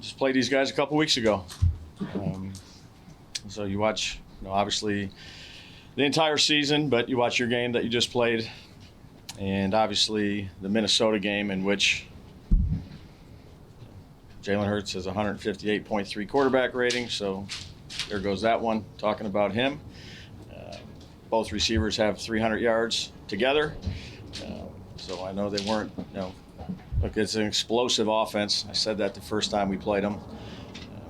just played these guys a couple weeks ago. So you watch, obviously the entire season, but you watch your game that you just played, and obviously the Minnesota game in which Jalen Hurts has 158.3 quarterback rating, so there goes that one, talking about him. Both receivers have 300 yards together, so I know they weren't, look, it's an explosive offense. I said that the first time we played them,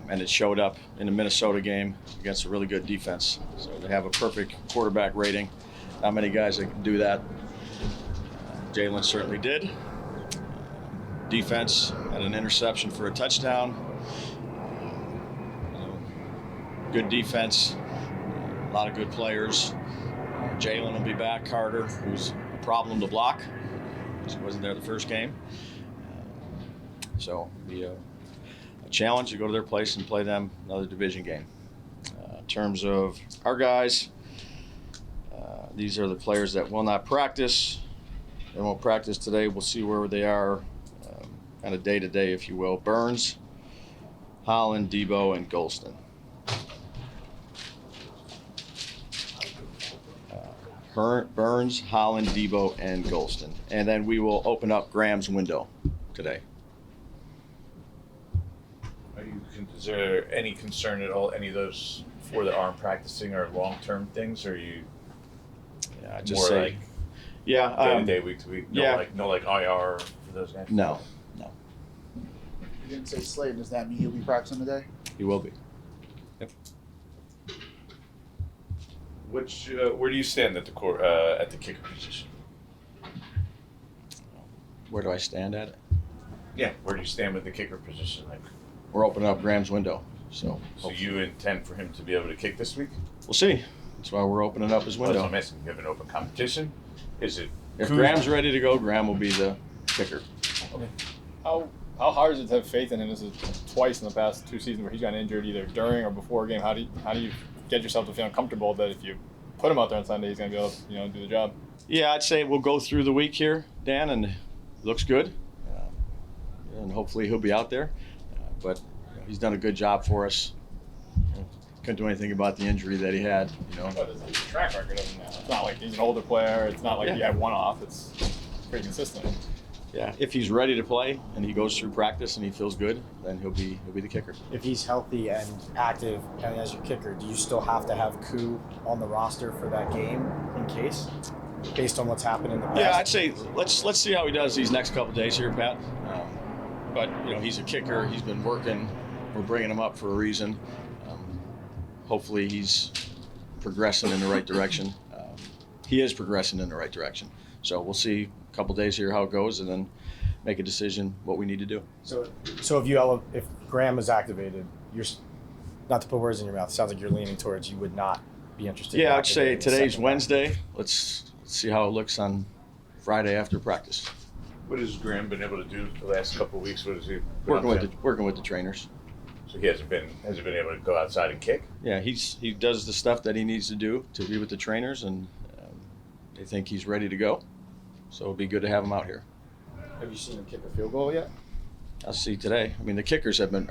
and it showed up in the Minnesota game against a really good defense. So to have a perfect quarterback rating, not many guys that can do that. Jalen certainly did. Defense had an interception for a touchdown. Good defense, a lot of good players. Jalen will be back. Carter, who's a problem to block, he wasn't there the first game. So it'll be a challenge to go to their place and play them another division game. In terms of our guys, these are the players that will not practice. They won't practice today. We'll see where they are kind of day to day, if you will. Burns, Holland, Daboll, and Golston. Burns, Holland, Daboll, and Golston. And then we will open up Graham's window today. Is there any concern at all, any of those four that aren't practicing are long-term things, or are you just more say, like yeah, day-to-day, week-to-week? No like IR for those guys? No. You didn't say Slade. Does that mean he'll be practicing today? He will be. Yep. Where do you stand at the kicker position? Where do I stand at it? Yeah, where do you stand with the kicker position? Like, we're opening up Graham's window. So you intend for him to be able to kick this week? We'll see. That's why we're opening up his window. That's what I'm asking. You have an open competition? Is it? If Graham's ready to go, Graham will be the kicker. Okay. How hard is it to have faith in him? This is twice in the past 2 seasons where he's gotten injured either during or before a game. How do you get yourself to feel comfortable that if you put him out there on Sunday, he's going to be able to do the job? Yeah, I'd say we'll go through the week here, Dan, and it looks good. And hopefully he'll be out there. But he's done a good job for us. Couldn't do anything about the injury that he had. But there's a track record of him now. It's not like he's an older player. It's not like he had one off. It's pretty consistent. Yeah, if he's ready to play and he goes through practice and he feels good, then he'll be the kicker. If he's healthy and active and as your kicker, do you still have to have Koo on the roster for that game in case, based on what's happened in the past? Yeah, I'd say let's see how he does these next couple of days here, Pat. But he's a kicker. He's been working. We're bringing him up for a reason. Hopefully he's progressing in the right direction. He is progressing in the right direction. So we'll see a couple days here how it goes, and then make a decision what we need to do. So if Graham is activated, you're not to put words in your mouth. It sounds like you're leaning towards you would not be interested. Yeah, I'd say today's Wednesday. Let's see how it looks on Friday after practice. What has Graham been able to do the last couple of weeks? What has he working with the trainers? So he hasn't been able to go outside and kick? Yeah, he does the stuff that he needs to do to be with the trainers, and they think he's ready to go. So it'll be good to have him out here. Have you seen him kick a field goal yet? I'll see today. I mean, the trainers have been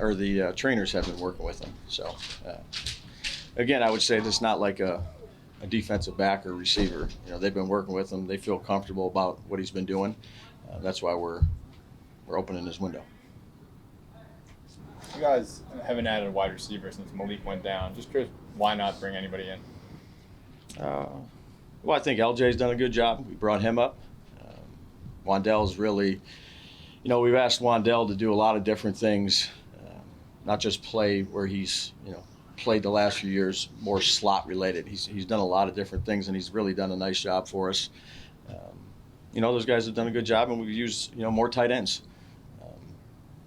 working with him. So again, I would say this is not like a defensive back or receiver. They've been working with him. They feel comfortable about what he's been doing. That's why we're opening his window. You guys haven't added a wide receiver since Malik went down. Just curious, why not bring anybody in? Well, I think LJ's done a good job. We brought him up. Wandell's really, we've asked Wandell to do a lot of different things, not just play where he's, played the last few years, more slot related. He's done a lot of different things, and he's really done a nice job for us. Those guys have done a good job, and we've used, more tight ends.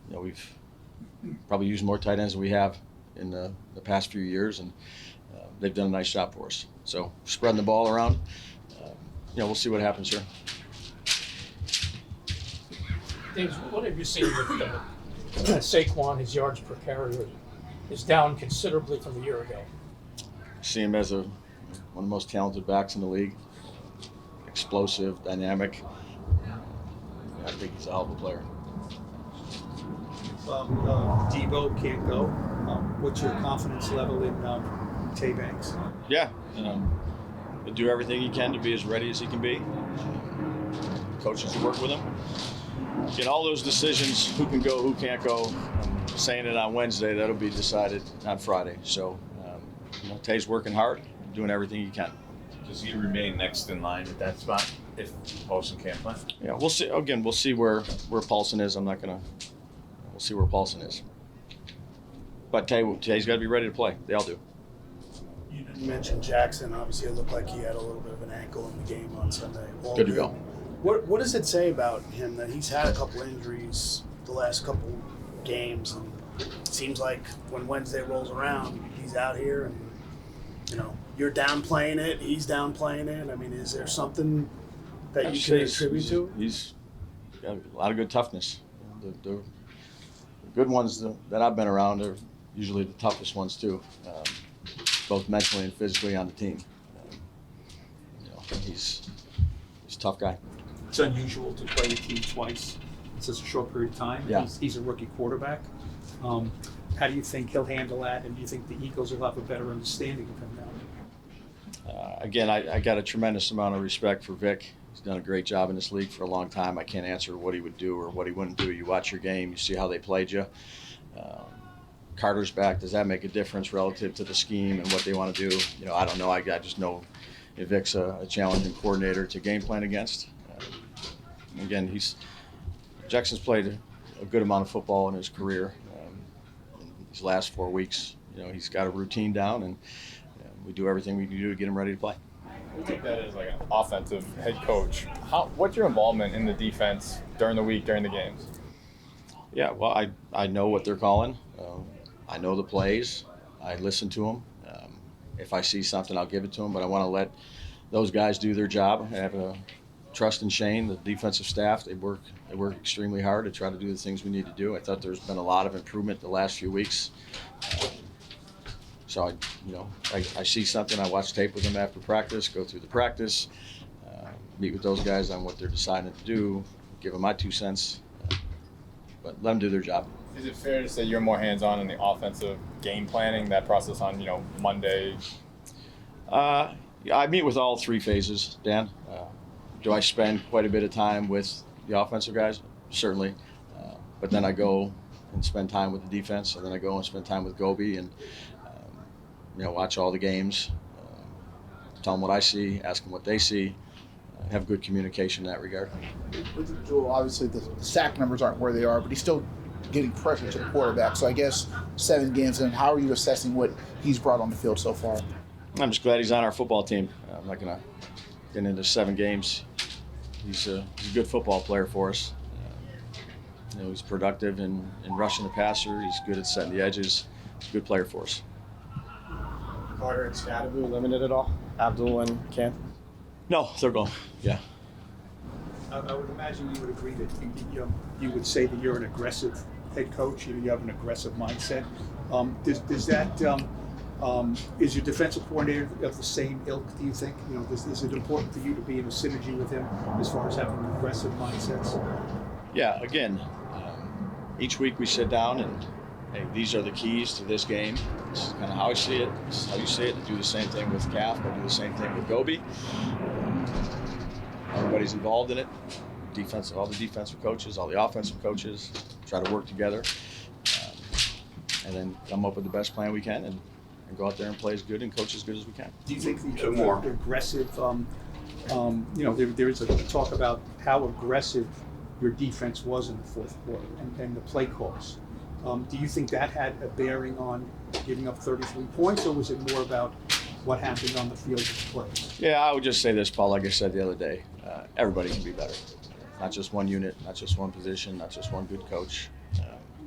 We've probably used more tight ends than we have in the past few years, and they've done a nice job for us. So spreading the ball around, we'll see what happens here. Dave, what have you seen with Saquon? His yards per carry is down considerably from a year ago. See him as one of the most talented backs in the league. Explosive, dynamic. I think he's a hell of a player. Debo can't go, what's your confidence level in Tay Banks? Yeah, he'll do everything he can to be as ready as he can be. Coaches will work with him. Get all those decisions, who can go, who can't go. I'm saying it on Wednesday, that'll be decided on Friday. So, Tay's working hard, doing everything he can. Does he remain next in line at that spot if Paulson can't play? Yeah, we'll see. Again, we'll see where Paulson is. We'll see where Paulson is. But Tay's got to be ready to play. They all do. You mentioned Jackson. Obviously, it looked like he had a little bit of an ankle in the game on Sunday. Good to go. What does it say about him that he's had a couple injuries the last couple games, and it seems like when Wednesday rolls around, he's out here, and you're downplaying it, he's downplaying it. I mean, is there something that you can attribute to? He's got a lot of good toughness. The good ones that I've been around are usually the toughest ones too, both mentally and physically on the team. He's a tough guy. It's unusual to play a team twice in such a short period of time. Yeah. He's a rookie quarterback. How do you think he'll handle that, and do you think the Eagles will have a better understanding of him now? Again, I got a tremendous amount of respect for Vic. He's done a great job in this league for a long time. I can't answer what he would do or what he wouldn't do. You watch your game, you see how they played you. Carter's back. Does that make a difference relative to the scheme and what they want to do? I don't know. I just know Vic's a challenging coordinator to game plan against. Again, Jackson's played a good amount of football in his career. In these last 4 weeks, he's got a routine down, and we do everything we can do to get him ready to play. You take that as like an offensive head coach. What's your involvement in the defense during the week, during the games? Yeah, well, I know what they're calling. I know the plays. I listen to them. If I see something, I'll give it to them. But I want to let those guys do their job. I have a trust in Shane, the defensive staff. They work extremely hard to try to do the things we need to do. I thought there's been a lot of improvement the last few weeks. So I see something. I watch tape with them after practice, go through the practice, meet with those guys on what they're deciding to do, give them my 2 cents, but let them do their job. Is it fair to say you're more hands-on in the offensive game planning, that process on Monday? I meet with all 3 phases, Dan. Do I spend quite a bit of time with the offensive guys? Certainly. But then I go and spend time with the defense, and then I go and spend time with Gobi and watch all the games, tell them what I see, ask them what they see, have good communication in that regard. With Jewel, obviously the sack numbers aren't where they are, but he's still getting pressure to the quarterback. So I guess 7 games in, how are you assessing what he's brought on the field so far? I'm just glad he's on our football team. I'm not going to get into 7 games. He's a good football player for us. He's productive in rushing the passer. He's good at setting the edges. He's a good player for us. Carter and Scadaboo limited at all? Abdul and Cam? No, they're going. Yeah. I would imagine you would agree that you would say that you're an aggressive head coach. You have an aggressive mindset. Does that is your defensive coordinator of the same ilk? Do you think? Is it important for you to be in a synergy with him as far as having aggressive mindsets? Yeah. Again, each week we sit down and, hey, these are the keys to this game. This is kind of how I see it. This is how you see it. I do the same thing with Calf. I do the same thing with Gobi. Everybody's involved in it. All the defensive coaches, all the offensive coaches try to work together, and then come up with the best plan we can, and go out there and play as good and coach as good as we can. Do you think the aggressive? There is a talk about how aggressive your defense was in the fourth quarter and the play calls. Do you think that had a bearing on giving up 33 points, or was it more about what happened on the field of plays? Yeah, I would just say this, Paul, like I said the other day, everybody can be better. Not just one unit, not just one position, not just one good coach.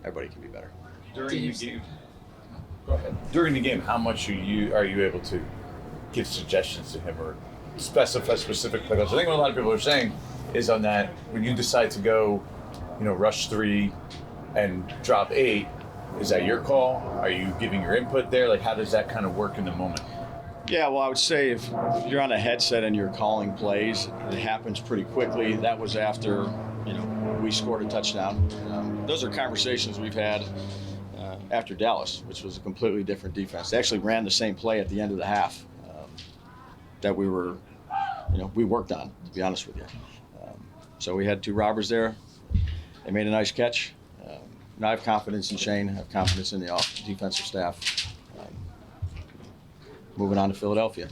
Everybody can be better. During the game, go ahead. During the game, how much are you able to give suggestions to him or specify specific play calls? I think what a lot of people are saying is on that when you decide to go, rush 3 and drop 8, is that your call? Are you giving your input there? Like, how does that kind of work in the moment? Yeah, well, I would say if you're on a headset and you're calling plays, it happens pretty quickly. That was after, we scored a touchdown. Those are conversations we've had after Dallas, which was a completely different defense. They actually ran the same play at the end of the half that we worked on, to be honest with you. So we had two robbers there. They made a nice catch. Now I have confidence in Shane. I have confidence in the defensive staff. Moving on to Philadelphia.